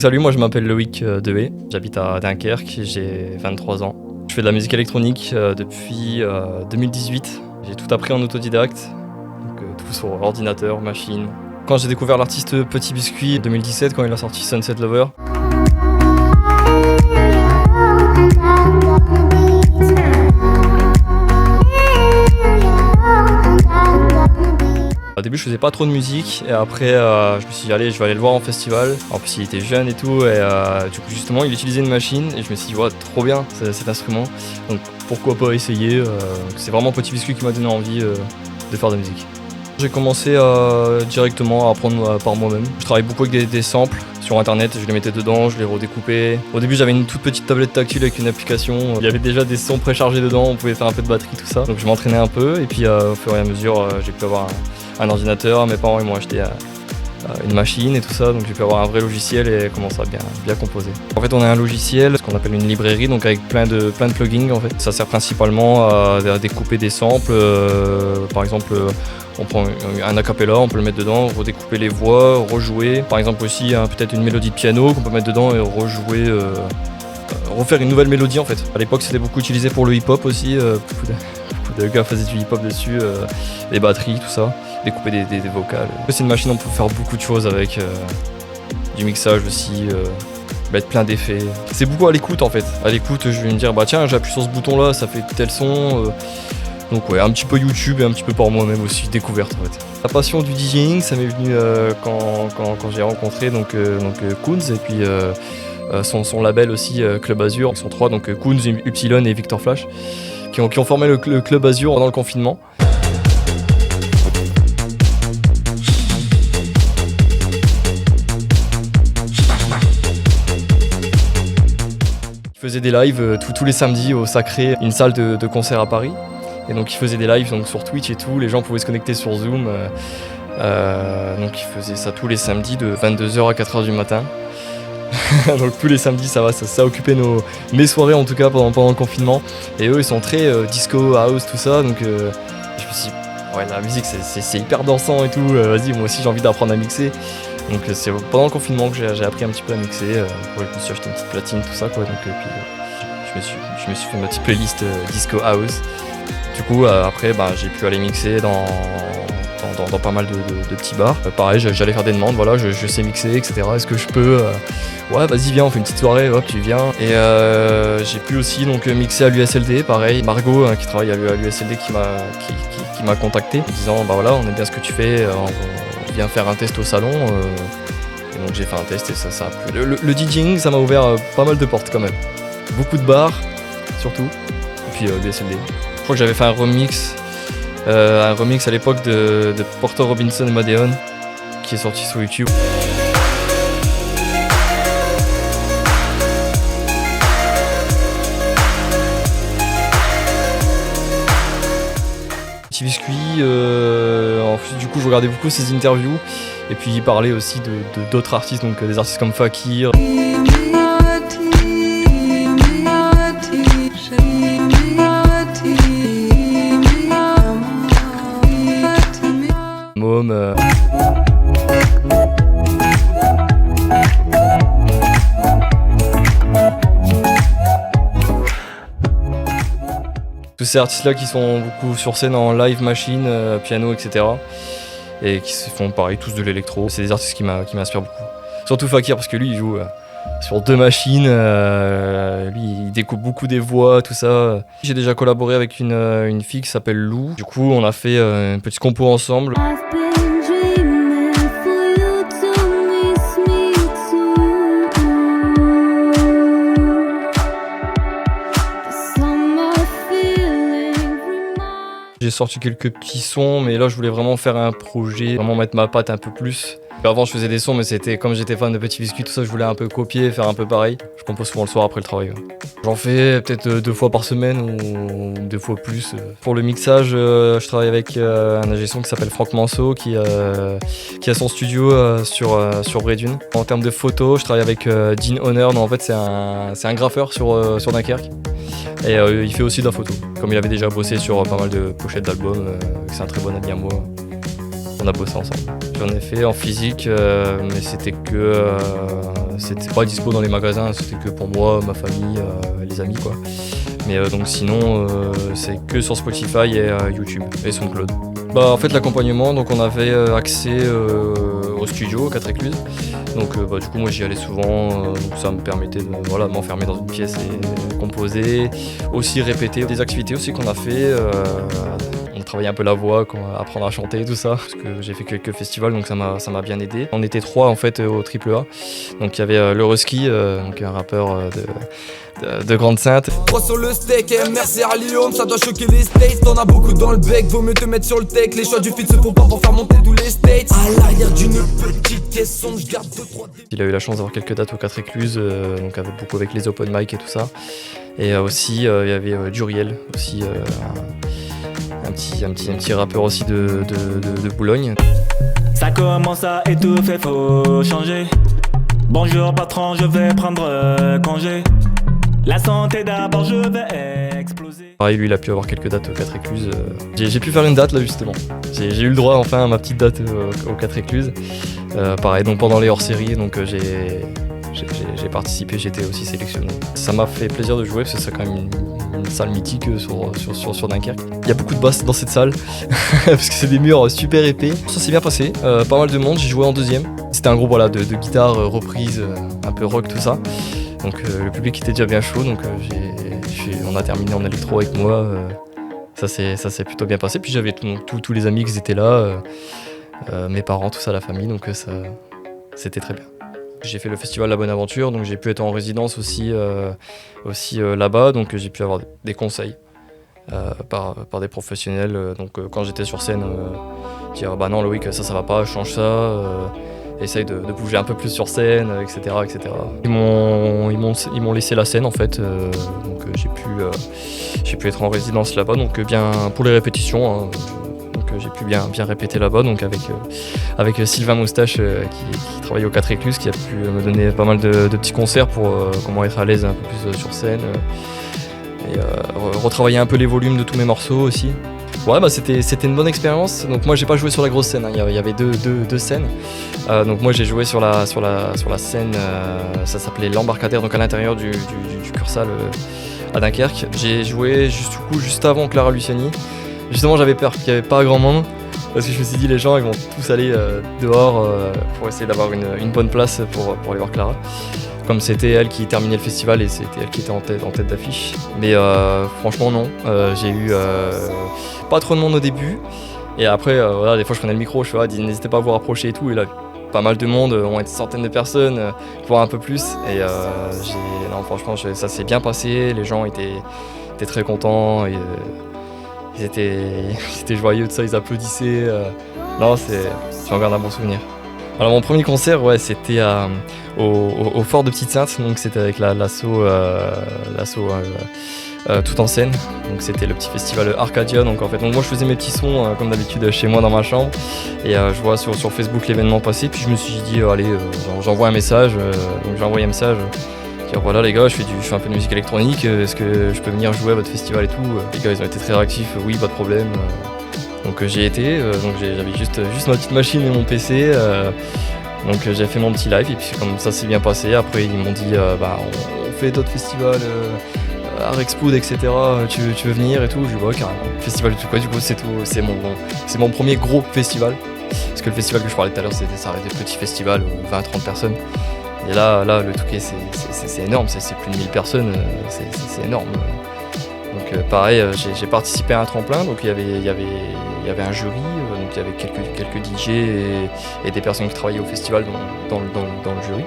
Salut, moi je m'appelle Loïc Dehé, j'habite à Dunkerque, j'ai 23 ans. Je fais de la musique électronique depuis 2018. J'ai tout appris en autodidacte, donc tout sur ordinateur, machine. Quand j'ai découvert l'artiste Petit Biscuit en 2017, quand il a sorti Sunset Lover, au début je faisais pas trop de musique et après je me suis dit allez, je vais aller le voir en festival. En plus il était jeune et tout et du coup justement il utilisait une machine et je me suis dit ouais, trop bien cet instrument, donc pourquoi pas essayer. C'est vraiment Petit Biscuit qui m'a donné envie de faire de la musique. J'ai commencé directement à apprendre par moi-même. Je travaille beaucoup avec des samples sur internet, je les mettais dedans, je les redécoupais. Au début j'avais une toute petite tablette tactile avec une application, il y avait déjà des sons préchargés dedans, on pouvait faire un peu de batterie, tout ça. Donc je m'entraînais un peu et puis au fur et à mesure j'ai pu avoir un ordinateur, mes parents ils m'ont acheté une machine et tout ça, donc j'ai pu avoir un vrai logiciel et commencer à bien composer. En fait on a un logiciel, ce qu'on appelle une librairie, donc avec plein de plugins en fait. Ça sert principalement à découper des samples, par exemple on prend un acapella, on peut le mettre dedans, redécouper les voix, rejouer. Par exemple aussi peut-être une mélodie de piano qu'on peut mettre dedans et rejouer, refaire une nouvelle mélodie en fait. À l'époque c'était beaucoup utilisé pour le hip-hop aussi, beaucoup de gars faisaient du hip-hop dessus, les batteries, tout ça, découper des vocales. C'est une machine, on peut faire beaucoup de choses avec, du mixage aussi, mettre plein d'effets. C'est beaucoup à l'écoute en fait. À l'écoute je vais me dire bah tiens j'appuie sur ce bouton là, ça fait tel son. Donc ouais, un petit peu YouTube et un petit peu par moi-même aussi, découverte en fait. La passion du DJing, ça m'est venu quand j'ai rencontré Koons et puis son label aussi Club Azur. Ils sont trois, donc Koons, Upsilon et Victor Flash, qui ont formé le Club Azur pendant le confinement. Ils faisaient des lives tous les samedis au Sacré, une salle de concert à Paris. Et donc ils faisaient des lives donc, sur Twitch et tout, les gens pouvaient se connecter sur Zoom. Donc ils faisaient ça tous les samedis de 22h à 4h du matin. Donc tous les samedis ça occupait mes soirées en tout cas pendant le confinement. Et eux ils sont très disco, house, tout ça. Donc je me suis dit ouais la musique c'est hyper dansant et tout, vas-y moi aussi j'ai envie d'apprendre à mixer. Donc c'est pendant le confinement que j'ai appris un petit peu à mixer. Je me suis acheté une petite platine, tout ça quoi. Donc puis je me suis fait ma petite playlist disco house. Du coup, après, j'ai pu aller mixer dans pas mal de petits bars. Pareil, j'allais faire des demandes, voilà, je sais mixer, etc. Est-ce que je peux ouais, vas-y, viens, on fait une petite soirée, hop, tu viens. Et j'ai pu aussi donc mixer à l'USLD, pareil. Margot, qui travaille à l'USLD, qui m'a contacté, en disant, bah voilà, on aime bien ce que tu fais, on vient faire un test au salon. Et donc j'ai fait un test et ça a plu. Le DJing, ça m'a ouvert pas mal de portes quand même. Beaucoup de bars, surtout, et puis l'USLD. Je crois que j'avais fait un remix à l'époque de Porter Robinson et Madeon, qui est sorti sur YouTube. Petit Biscuit, ensuite du coup je regardais beaucoup ses interviews et puis il parlait aussi d'autres artistes, donc des artistes comme Fakir. Tous ces artistes-là qui sont beaucoup sur scène en live machine, piano, etc. Et qui se font pareil, tous de l'électro. C'est des artistes qui m'inspirent beaucoup. Surtout Fakir, parce que lui il joue sur deux machines, lui il découpe beaucoup des voix, tout ça. J'ai déjà collaboré avec une fille qui s'appelle Lou. Du coup on a fait une petite compo ensemble. J'ai sorti quelques petits sons, mais là je voulais vraiment faire un projet, vraiment mettre ma patte un peu plus. Avant je faisais des sons, mais c'était comme j'étais fan de Petit Biscuit, tout ça, je voulais un peu copier, faire un peu pareil. Je compose souvent le soir après le travail. Ouais. J'en fais peut-être 2 fois par semaine ou 2 fois plus. Pour le mixage, je travaille avec un ingé son qui s'appelle Franck Manceau, qui a son studio sur Brédune. En termes de photos, je travaille avec Dean Honor, en fait c'est un graffeur sur Dunkerque. Et il fait aussi de la photo. Comme il avait déjà bossé sur pas mal de pochettes d'albums, c'est un très bon ami à moi. on a bossé ensemble. J'en ai fait en physique, mais c'était pas dispo dans les magasins, c'était que pour moi, ma famille, les amis quoi. Mais donc sinon, c'est que sur Spotify et YouTube et SoundCloud. En fait l'accompagnement, donc on avait accès au studio 4 écluses. Donc du coup moi j'y allais souvent, donc ça me permettait de m'enfermer dans une pièce et composer. Aussi répéter des activités aussi qu'on a fait. On travaillait un peu la voix, apprendre à chanter et tout ça, parce que j'ai fait quelques festivals donc ça m'a bien aidé. On était 3 en fait au AAA. Donc il y avait le Rusky, donc un rappeur de Grande-Sainte. Crois sur le steak, merci à Lyon, ça doit choquer les States. T'en as beaucoup dans le bec, vaut mieux te mettre sur le tech. Les choix du feed se font pas pour faire monter tous les States. À l'arrière d'une petite caisson, je garde 2-3. Il a eu la chance d'avoir quelques dates aux 4 écluses, donc beaucoup avec les open mic et tout ça. Et aussi il y avait Duriel, aussi un petit rappeur aussi de Boulogne. Ça commence à étouffer, faut changer. Bonjour patron, je vais prendre congé. La santé d'abord, je vais exploser. Pareil, lui, il a pu avoir quelques dates aux 4 écluses. J'ai pu faire une date là justement. J'ai eu le droit enfin à ma petite date aux 4 écluses. Pareil, donc pendant les hors-séries, donc j'ai participé, j'étais aussi sélectionné. Ça m'a fait plaisir de jouer parce que c'est quand même une salle mythique sur Dunkerque. Il y a beaucoup de basses dans cette salle parce que c'est des murs super épais. Ça s'est bien passé, pas mal de monde, j'ai joué en deuxième. C'était un groupe de guitare reprise, un peu rock tout ça. Donc le public était déjà bien chaud, donc on a terminé en électro avec moi. Ça s'est plutôt bien passé. Puis j'avais tous les amis qui étaient là, mes parents, tout ça, la famille, donc c'était très bien. J'ai fait le festival La Bonne Aventure, donc j'ai pu être en résidence aussi là-bas, donc j'ai pu avoir des conseils par des professionnels. Donc quand j'étais sur scène, dire non Loïc, ça va pas, change ça. Essaye de bouger un peu plus sur scène, etc. etc. Ils m'ont laissé la scène en fait, donc j'ai pu être en résidence là-bas, donc bien pour les répétitions, hein, donc j'ai pu bien répéter là-bas, donc avec Sylvain Moustache qui travaille aux 4 écluses, qui a pu me donner pas mal de petits concerts pour comment être à l'aise un peu plus sur scène, et retravailler un peu les volumes de tous mes morceaux aussi. Ouais, c'était une bonne expérience. Donc moi j'ai pas joué sur la grosse scène, hein. Il y avait deux scènes. Donc moi j'ai joué sur la scène, ça s'appelait l'embarcadère, donc à l'intérieur du Cursal à Dunkerque. J'ai joué juste avant Clara Luciani. Justement j'avais peur qu'il n'y avait pas grand monde, parce que je me suis dit les gens ils vont tous aller dehors pour essayer d'avoir une bonne place pour aller voir Clara. Comme c'était elle qui terminait le festival et c'était elle qui était en tête d'affiche. Mais franchement non, j'ai eu pas trop de monde au début. Et après, des fois je prenais le micro, je fais n'hésitez pas à vous rapprocher et tout. Et là, pas mal de monde, on était centaines de personnes, voire un peu plus. Et non, franchement, ça s'est bien passé. Les gens étaient très contents. Et, ils étaient joyeux de ça, ils applaudissaient. Non, j'en garde un bon souvenir. Alors mon premier concert, c'était au Fort de Petite-Sainte, donc c'était avec l'assaut Tout en scène. Donc c'était le petit festival Arcadia. Donc en fait, moi je faisais mes petits sons comme d'habitude chez moi dans ma chambre, et je vois sur Facebook l'événement passer, puis je me suis dit allez, j'envoie un message. Donc j'ai envoyé un message. Dire voilà les gars, je fais un peu de musique électronique, est-ce que je peux venir jouer à votre festival et tout. Les gars ils ont été très réactifs, oui pas de problème. Donc j'y ai été, donc j'avais juste ma petite machine et mon PC, donc j'ai fait mon petit live et puis comme ça s'est bien passé. Après ils m'ont dit on fait d'autres festivals, Art Explode, etc. Tu veux venir et tout. Je dis carrément. Festival du tout quoi, du coup c'est mon premier gros festival. Parce que le festival que je parlais tout à l'heure ça restait des petits festivals, 20-30 personnes. Et là le Touquet c'est énorme, c'est plus de 1000 personnes, c'est énorme. Donc pareil, j'ai participé à un tremplin, donc il y avait un jury, donc il y avait quelques DJ et des personnes qui travaillaient au festival dans le jury.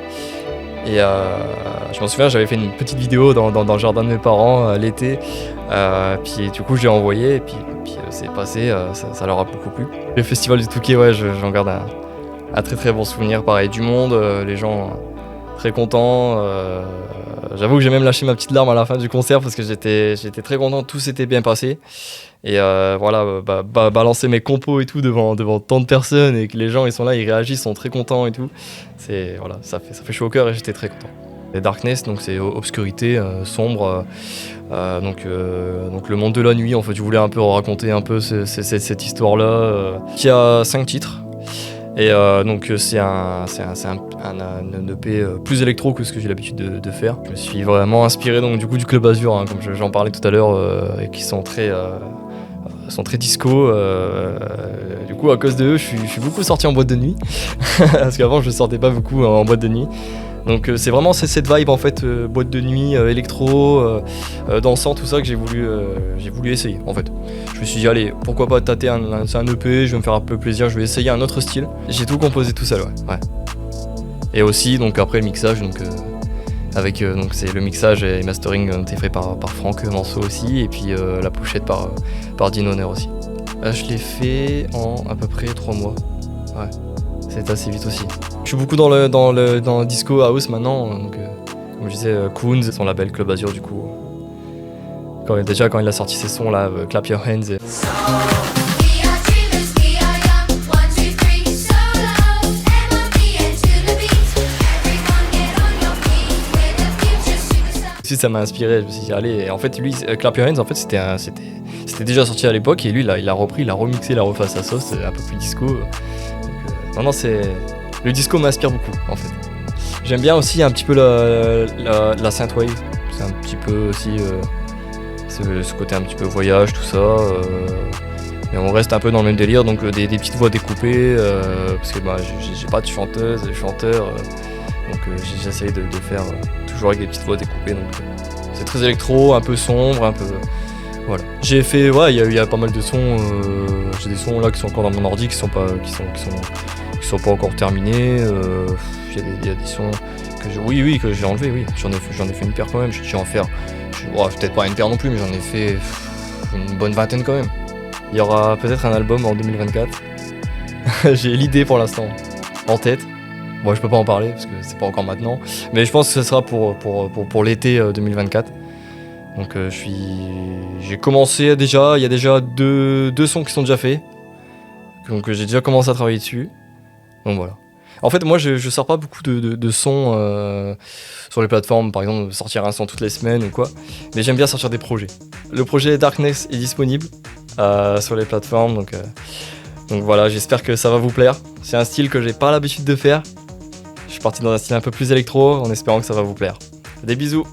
Et je m'en souviens, j'avais fait une petite vidéo dans le jardin de mes parents l'été, puis du coup j'ai envoyé, et puis c'est passé, ça leur a beaucoup plu. Le festival du Touquet, j'en garde un très très bon souvenir, pareil, du monde, les gens très contents. J'avoue que j'ai même lâché ma petite larme à la fin du concert parce que j'étais très content, tout s'était bien passé. Et balancer mes compos et tout devant tant de personnes et que les gens ils sont là, ils réagissent, sont très contents et tout. Ça fait chaud au cœur et j'étais très content. Et Darkness, donc c'est obscurité, sombre. Donc le monde de la nuit, en fait, je voulais un peu raconter un peu cette histoire-là. Il y a 5 titres. Et donc c'est un EP plus électro que ce que j'ai l'habitude de faire. Je me suis vraiment inspiré donc du coup du Club Azur, hein, comme j'en parlais tout à l'heure, et qui sont très disco. Du coup, à cause de eux, je suis beaucoup sorti en boîte de nuit. Parce qu'avant, je sortais pas beaucoup en boîte de nuit. Donc c'est vraiment cette vibe en fait, boîte de nuit, électro, dansant, tout ça que j'ai voulu essayer en fait. Je me suis dit allez, pourquoi pas tâter un EP, je vais me faire un peu plaisir, je vais essayer un autre style. J'ai tout composé tout seul, ouais. Et aussi donc après le mixage, donc avec donc c'est le mixage et mastering été fait par Franck Manceau aussi, et puis la pochette par Dean Honor aussi. Je l'ai fait en à peu près 3 mois. Ouais. C'est assez vite aussi. Je suis beaucoup dans le disco house maintenant, donc comme je disais, Koons, son label Club Azur du coup. Quand il a sorti ses sons là, Clap Your Hands. Ça m'a inspiré, je me suis dit allez, et en fait lui, Clap Your Hands, en fait c'était déjà sorti à l'époque, et lui là, il a repris, il a remixé, il a refait à sa sauce, un peu plus disco. Non, le disco m'inspire beaucoup en fait. J'aime bien aussi un petit peu la synthwave, c'est un petit peu aussi ce côté un petit peu voyage, tout ça. Mais on reste un peu dans le même délire, donc des petites voix découpées, parce que j'ai pas de chanteuse, de chanteur, donc j'essaye de faire toujours avec des petites voix découpées. Donc c'est très électro, un peu sombre, un peu. Voilà. J'ai fait, ouais, il y a pas mal de sons. J'ai des sons là qui sont encore dans mon ordi, qui sont pas encore terminés. Il y a des sons que j'ai enlevés, oui. J'en ai fait une paire quand même. Je vais en faire, peut-être pas une paire non plus, mais j'en ai fait une bonne vingtaine quand même. Il y aura peut-être un album en 2024. J'ai l'idée pour l'instant en tête. Bon, je peux pas en parler parce que c'est pas encore maintenant, mais je pense que ce sera pour l'été 2024. Donc j'ai commencé déjà, il y a déjà deux sons qui sont déjà faits. Donc j'ai déjà commencé à travailler dessus. Donc voilà. En fait, moi je sors pas beaucoup de sons sur les plateformes, par exemple sortir un son toutes les semaines ou quoi, mais j'aime bien sortir des projets. Le projet Darkness est disponible sur les plateformes, donc voilà, j'espère que ça va vous plaire. C'est un style que j'ai pas l'habitude de faire. Je suis parti dans un style un peu plus électro, en espérant que ça va vous plaire. Des bisous.